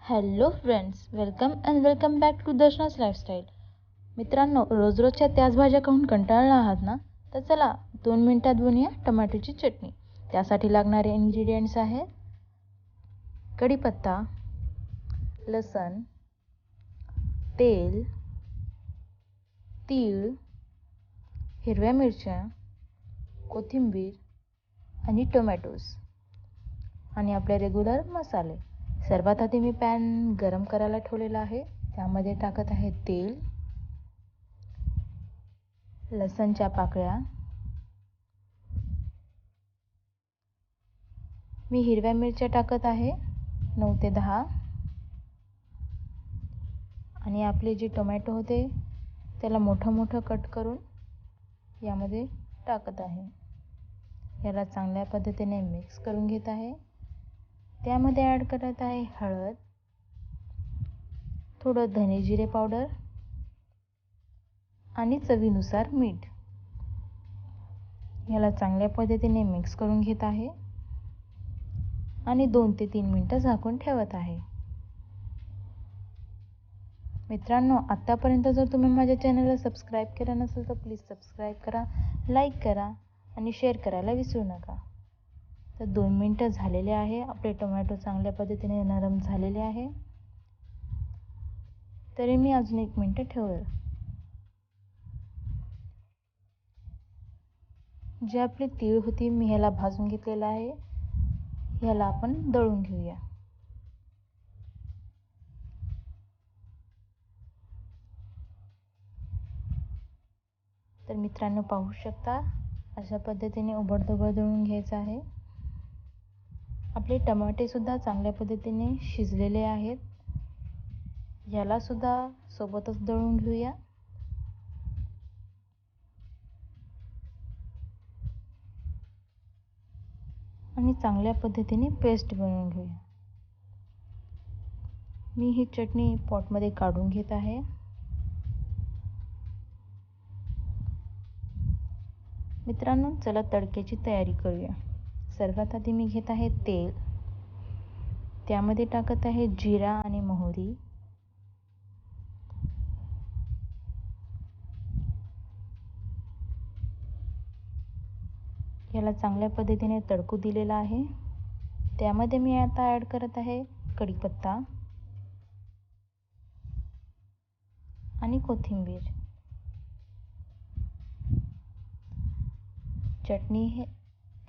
Hello friends, welcome back to दर्शना's lifestyle. मित्रांनो, रोजच्या त्याच भाज्या खाऊन कंटाळला आहात ना? तर चला 2 मिनिटात बनवूया टोमॅटोची चटणी. त्यासाठी लागणारे इन्ग्रेडियंट्स आहेत कढीपत्ता, लसण, तेल, तीळ, हिरव्या मिरच्या, कोथिंबीर आणि टोमॅटोज आणि आपले रेग्युलर मसाले. सर्वात आधी मी पॅन गरम करायला ठेवलेला आहे. त्यामध्ये टाकत आहे तेल, लसणच्या पाकळ्या, मी हिरव्या मिरच्या टाकत आहे 9 ते 10 आणि आपले जे टोमॅटो होते त्याला मोठं कट करून यामध्ये टाकत आहे. याला चांगल्या पद्धतीने मिक्स करून घेत आहे. त्यामध्ये ॲड करत आहे हळद, थोडं धने जिरे पावडर आणि चवीनुसार मीठ. याला चांगल्या पद्धतीने मिक्स करून घेत आहे आणि 2 ते 3 मिनिटं झाकून ठेवत आहे. मित्रांनो, आत्तापर्यंत जर तुम्ही माझ्या चॅनलला सबस्क्राईब केलं नसेल तर प्लीज सबस्क्राईब करा, लाईक करा आणि शेअर करायला विसरू नका. तर 2 मिनिटं झालेले आहे. आपले टोमॅटो चांगल्या पद्धतीने नरम झालेले आहे. तरी मी अजून 1 मिनिट ठेवेल. जे आपली तीळ होती मी ह्याला भाजून घेतलेला आहे. ह्याला आपण दळून घेऊया. तर मित्रांनो, पाहू शकता अशा पद्धतीने उबडधोबड दळून घ्यायचं आहे. आपले टमाटे सुद्धा चांगल्या पद्धतीने शिजलेले आहेत. याला सुद्धा सोबतच दळून घेऊया. आणि चांगल्या पद्धतीने पेस्ट बनवून घेऊया. मी ही चटणी पॉटमध्ये काढून घेत आहे. मित्रांनो, चला तडक्याची तयारी करूया. सर्वात आधी मी घेत आहे तेल. त्यामध्ये टाकत आहे जिरा आणि मोहरी. याला चांगल्या पद्धतीने तडकू दिलेला आहे. त्यामध्ये मी आता ॲड करत आहे कढीपत्ता आणि कोथिंबीर.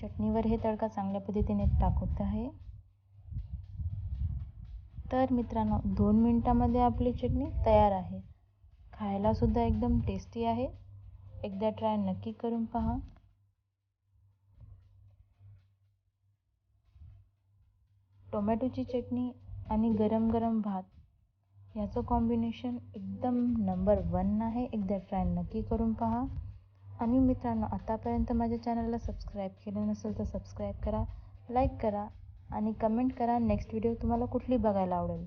चटणीवर हे तडका चांगल्या पद्धतीने टाकत आहे. तर मित्रांनो, 2 मिनिटांमध्ये आपली चटणी तयार आहे. खायला सुद्धा एकदम टेस्टी आहे. एकदा ट्राय नक्की करून पहा. टोमॅटोची चटणी आणि गरम गरम भात याचं कॉम्बिनेशन एकदम नंबर 1 आहे. एकदा ट्राय नक्की करून पहा. आणि मित्रांनो, आतापर्यंत माझ्या चॅनलला सबस्क्राईब केलं नसेल तर सबस्क्राईब करा, लाईक करा आणि कमेंट करा नेक्स्ट व्हिडिओ तुम्हाला कुठली बघायला आवडेल.